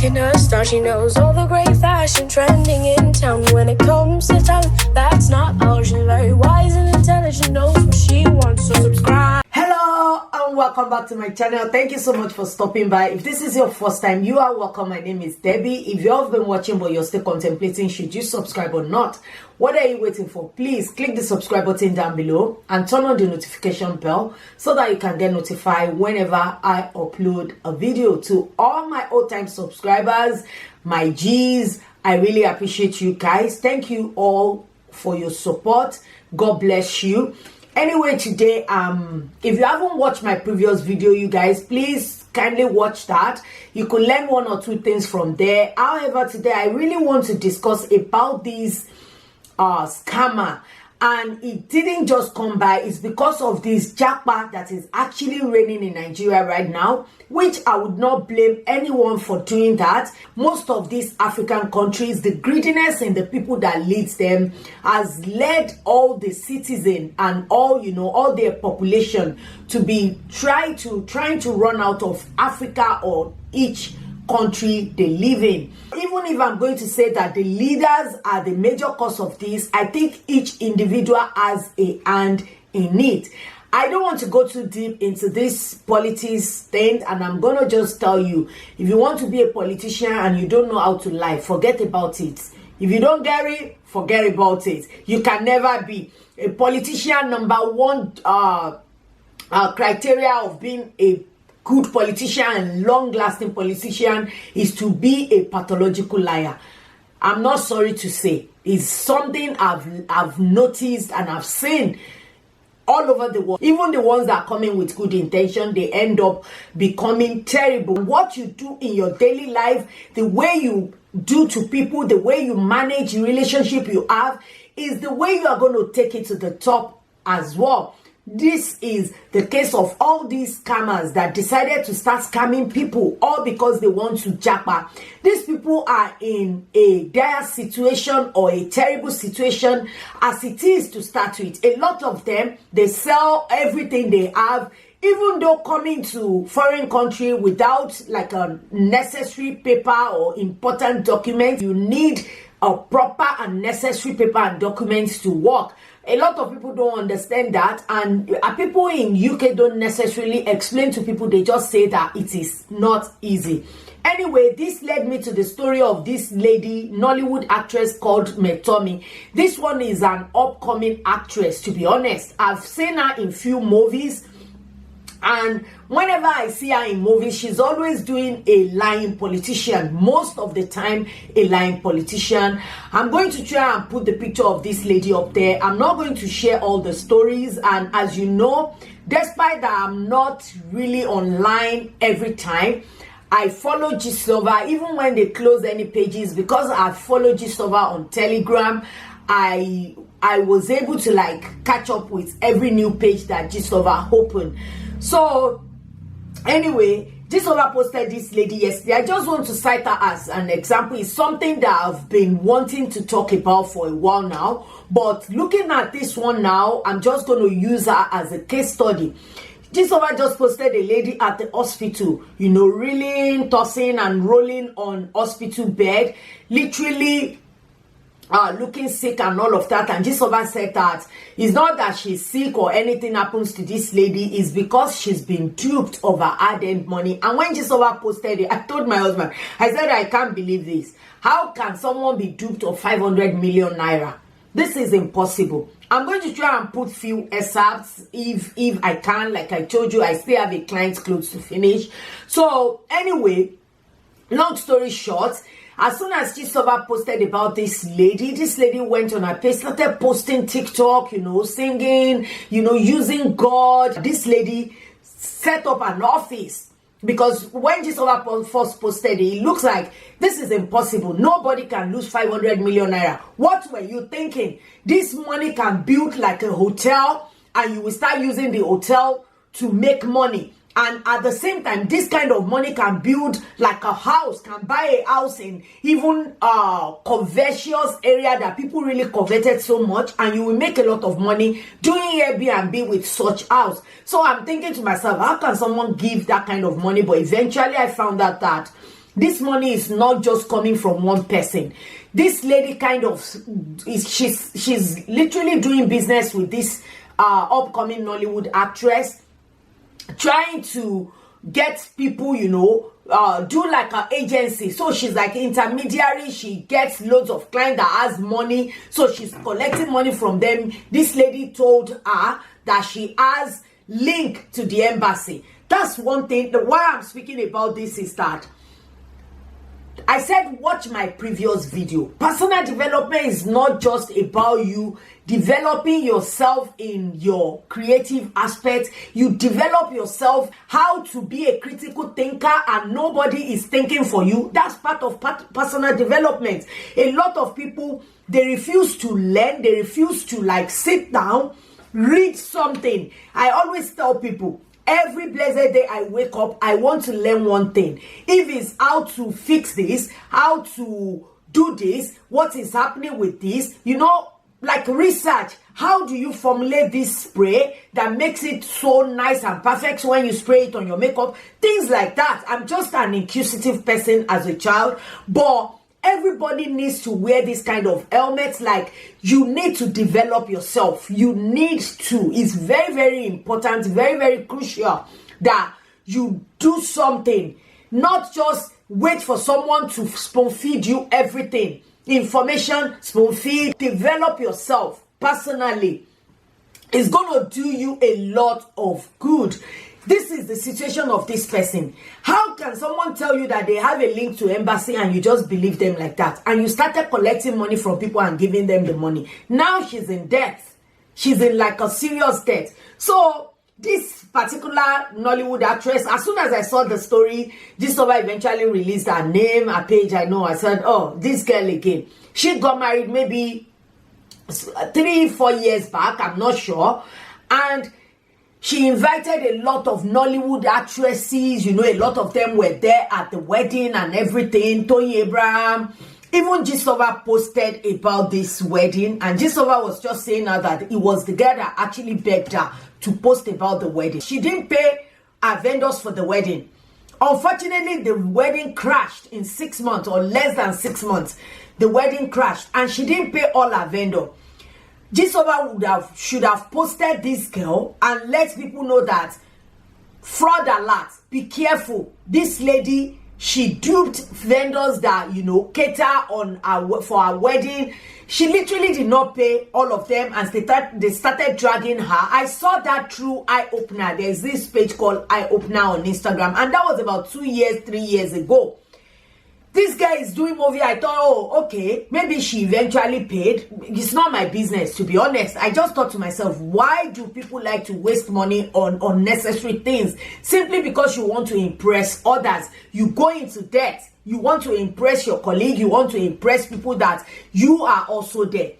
making her star. She knows all the great fashion trending in town. When it comes to talent, that's not all. She's very wise and intelligent, knows what she wants, so subscribe. Hello and welcome back to my channel. Thank you so much for stopping by. If this is your first time, you are welcome. My name is Debbie. If you have been watching but you're still contemplating should you subscribe or not, what are you waiting for? Please click the subscribe button down below and turn on the notification bell so that you can get notified whenever I upload a video. To all my old-time subscribers, my G's, I really appreciate you guys. Thank you all for your support. God bless you. Anyway, today if you haven't watched my previous video, you guys, please kindly watch that. You could learn one or two things from there. However, today I really want to discuss about this scammer, and it didn't just come by. It's because of this JAPA that is actually reigning in Nigeria right now, which I would not blame anyone for doing that. Most of these African countries, the greediness in the people that leads them has led all the citizens and all their population to be trying to run out of Africa or each country they live in. Even if I'm going to say that the leaders are the major cause of this, I think each individual has a hand in it. I don't want to go too deep into this politics thing, and I'm gonna just tell you, if you want to be a politician and you don't know how to lie, forget about it. If you don't get it, forget about it. You can never be a politician. Number one criteria of being a good politician and long-lasting politician is to be a pathological liar. I'm not sorry to say, it's something I've noticed and I've seen all over the world. Even the ones that are coming with good intention, they end up becoming terrible. What you do in your daily life, the way you do to people, the way you manage the relationship you have, is the way you are going to take it to the top as well. This is the case of all these scammers that decided to start scamming people, all because they want to JAPA. These people are in a dire situation or a terrible situation as it is to start with. A lot of them, they sell everything they have, even though coming to foreign country without like a necessary paper or important document. You need a proper and necessary paper and documents to work. A lot of people don't understand that, and people in UK don't necessarily explain to people. They just say that it is not easy. Anyway, this led me to the story of this lady, Nollywood actress called Metomi. This one is an upcoming actress, to be honest. I've seen her in few movies, and whenever I see her in movies, she's always doing a lying politician. Most of the time, a lying politician. I'm going to try and put the picture of this lady up there. I'm not going to share all the stories. And as you know, despite that I'm not really online every time, I follow Gistlover even when they close any pages, because I follow Gistlover on Telegram. I was able to like catch up with every new page that Gistlover opened. So anyway, Gistlover posted this lady yesterday. I just want to cite her as an example. It's something that I've been wanting to talk about for a while now, but looking at this one now, I'm just going to use her as a case study. Gistlover just posted a lady at the hospital, reeling, tossing and rolling on hospital bed, literally looking sick and all of that. And Gistlover said that it's not that she's sick or anything happens to this lady, it's because she's been duped of her Addin money. And when Gistlover posted it, I told my husband, I said, I can't believe this. How can someone be duped of 500 million naira? This is impossible. I'm going to try and put few excerpts if I can. Like I told you, I still have a client close to finish. So anyway, long story short, as soon as Gistlover posted about this lady went on her page, started posting TikTok, singing, using God. This lady set up an office, because when Gistlover first posted it, it looks like this is impossible. Nobody can lose 500 million naira. What were you thinking? This money can build like a hotel, and you will start using the hotel to make money. And at the same time, this kind of money can build like a house, can buy a house in even covetous area that people really coveted so much, and you will make a lot of money doing Airbnb with such house. So I'm thinking to myself, how can someone give that kind of money? But eventually I found out that This money is not just coming from one person. This lady she's literally doing business with this upcoming Nollywood actress, trying to get people, do like an agency. So she's like intermediary. She gets loads of clients that has money, so she's collecting money from them. This lady told her that she has link to the embassy. That's one thing. Why I'm speaking about this is that I said watch my previous video. Personal development is not just about you developing yourself in your creative aspect. You develop yourself how to be a critical thinker, and nobody is thinking for you. That's part of personal development. A lot of people, they refuse to learn. They refuse to like sit down, read something. I always tell people, every blessed day I wake up, I want to learn one thing. If it's how to fix this, how to do this, what is happening with this, like research. How do you formulate this spray that makes it so nice and perfect when you spray it on your makeup? Things like that. I'm just an inquisitive person as a child, but everybody needs to wear this kind of helmets. Like, you need to develop yourself. You need to. It's very, very important, very, very crucial that you do something. Not just wait for someone to spoon feed you everything. Information, spoon feed. Develop yourself personally. It's going to do you a lot of good. This is the situation of this person. How can someone tell you that they have a link to embassy and you just believe them like that? And you started collecting money from people and giving them the money. Now she's in debt. She's in like a serious debt. So this particular Nollywood actress, as soon as I saw the story, Gistova eventually released her name, her page. I said, oh, this girl again. She got married maybe 3-4 years back. I'm not sure. And she invited a lot of Nollywood actresses. A lot of them were there at the wedding and everything. Tony Abraham. Even Gistova posted about this wedding. And Gistova was just saying now that it was the girl that actually begged her to post about the wedding. She didn't pay her vendors for the wedding. Unfortunately, the wedding crashed in 6 months or less than 6 months. The wedding crashed and she didn't pay all her vendor. Gistova should have posted this girl and let people know that fraud alert. Be careful. This lady, she duped vendors that cater on for her wedding. She literally did not pay all of them, and they started dragging her. I saw that through Eye Opener. There's this page called Eye Opener on Instagram, and that was about 2 years, 3 years ago. This guy is doing movie. I thought, oh, okay, maybe she eventually paid. It's not my business, to be honest. I just thought to myself, why do people like to waste money on unnecessary things? Simply because you want to impress others. You go into debt. You want to impress your colleague. You want to impress people that you are also there.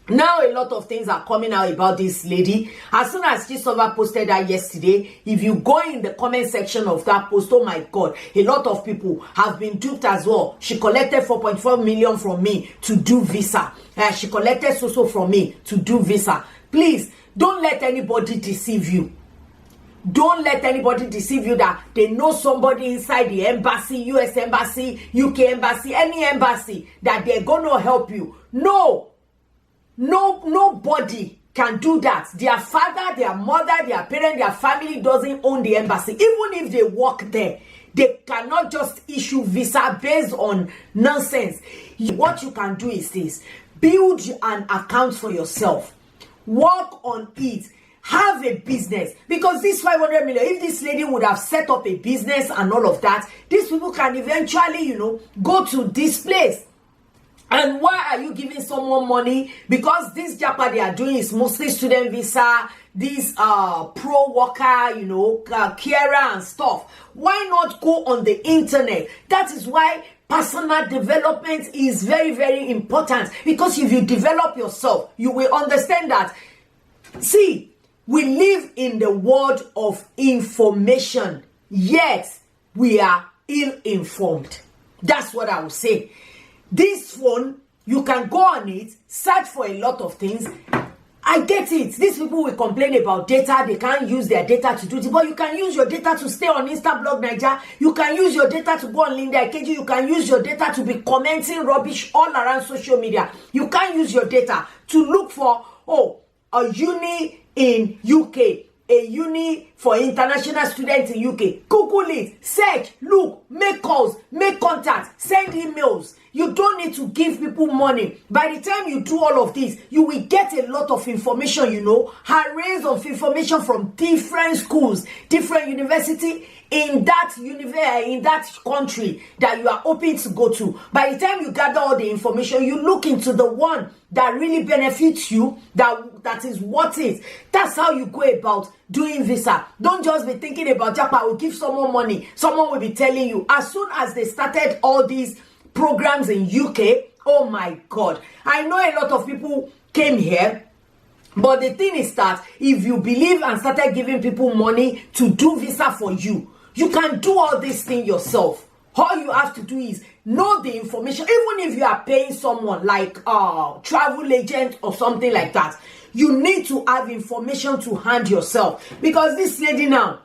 Now a lot of things are coming out about this lady. As soon as Gistova posted that yesterday, if you go in the comment section of that post, oh my God, a lot of people have been duped as well. She collected 4.4 million from me to do visa. She collected so from me to do visa. Please, don't let anybody deceive you. Don't let anybody deceive you that they know somebody inside the embassy, US embassy, UK embassy, any embassy, that they're going to help you. No, nobody can do that. Their father, their mother, their parent, their family doesn't own the embassy. Even if they work there, they cannot just issue visa based on nonsense. What you can do is this: build an account for yourself, work on it, have a business. Because this 500 million, if this lady would have set up a business and all of that, these people can eventually, go to this place. And why are you giving someone money? Because this JAPA they are doing is mostly student visa, this pro worker, carer and stuff. Why not go on the internet? That is why personal development is very, very important. Because if you develop yourself, you will understand that, see, we live in the world of information, yet we are ill-informed. That's what I would say. This phone, you can go on it, search for a lot of things. I get it. These people will complain about data. They can't use their data to do it. But you can use your data to stay on Instablog Nigeria. You can use your data to go on Linda Ikeji. You can use your data to be commenting rubbish all around social media. You can use your data to look for, a uni in UK, a uni for international students in UK. Google it, search, look, make calls, make contacts, send emails. You don't need to give people money. By the time you do all of this, you will get a lot of information, arrays of information from different schools, different university in that country that you are hoping to go to. By the time you gather all the information, you look into the one that really benefits you, that is worth it. That's how you go about doing visa. Don't just be thinking about JAPA. I will give someone money. Someone will be telling you. As soon as they started all these programs in UK, oh my God, I know a lot of people came here. But the thing is that if you believe and started giving people money to do visa for you, you can do all this thing yourself. All you have to do is know the information. Even if you are paying someone like a travel agent or something like that, you need to have information to hand yourself. Because this lady now,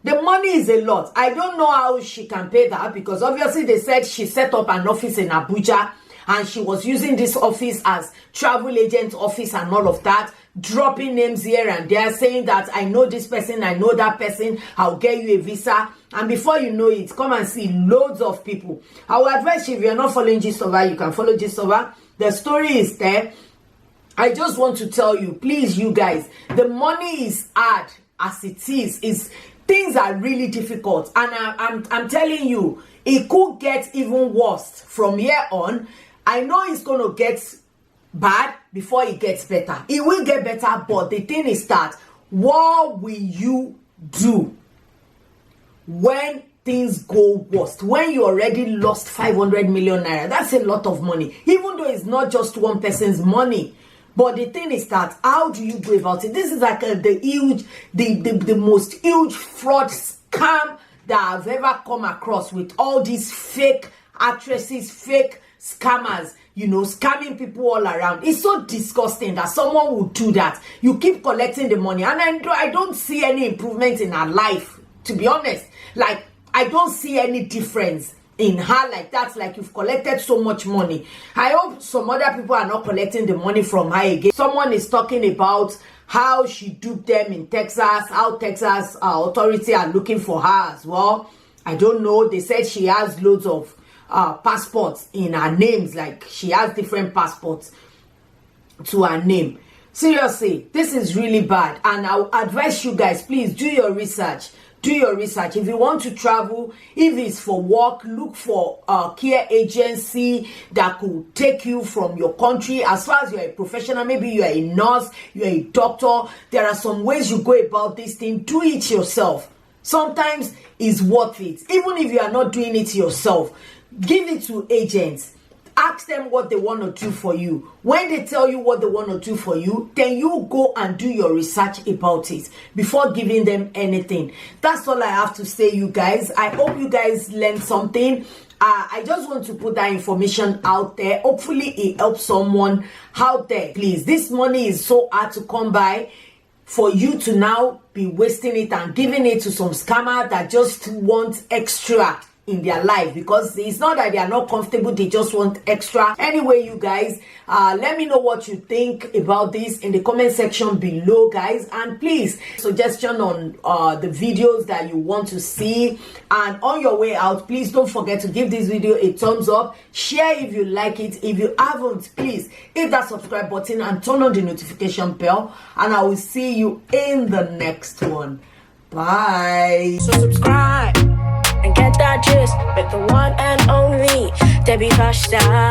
the money is a lot. I don't know how she can pay that, because obviously they said she set up an office in Abuja and she was using this office as travel agent office and all of that, dropping names here and there, saying that I know this person, I know that person, I'll get you a visa. And before you know it, come and see loads of people. I will advise you, if you're not following Gistova, you can follow Gistova. The story is there. I just want to tell you, please, you guys, the money is hard as it is. Things are really difficult, and I'm telling you, it could get even worse from here on. I know it's gonna get bad before it gets better. It will get better, but the thing is that, what will you do when things go worst? When you already lost 500 million naira, that's a lot of money, even though it's not just one person's money. But the thing is that, how do you go about it? This is like the most huge fraud scam that I've ever come across, with all these fake actresses, fake scammers, scamming people all around. It's so disgusting that someone would do that. You keep collecting the money, and I don't see any improvement in her life, to be honest. Like, I don't see any difference in her like that. Like, you've collected so much money. I hope some other people are not collecting the money from her again. Someone is talking about how she duped them in Texas, how Texas authority are looking for her as well. I don't know. They said she has loads of passports in her names. Like, she has different passports to her name. Seriously, this is really bad, and I advise you guys, please do your research. Do your research. If you want to travel, if it's for work, look for a care agency that could take you from your country. As far as you're a professional, maybe you're a nurse, you're a doctor, there are some ways you go about this thing. Do it yourself. Sometimes it's worth it. Even if you are not doing it yourself, give it to agents. Ask them what they want to do for you. When they tell you what they want to do for you, then you go and do your research about it before giving them anything. That's all I have to say, you guys. I hope you guys learned something. I just want to put that information out there. Hopefully it helps someone out there. Please, this money is so hard to come by. For you to now be wasting it and giving it to some scammer that just want extra in their life, because it's not that they are not comfortable, they just want extra. Anyway, you guys, let me know what you think about this in the comment section below, guys. And please, suggestion on the videos that you want to see. And on your way out, please don't forget to give this video a thumbs up, share if you like it. If you haven't, please hit that subscribe button and turn on the notification bell, and I will see you in the next one. Bye. So subscribe and get that gist with the one and only Debbie Fashtyle.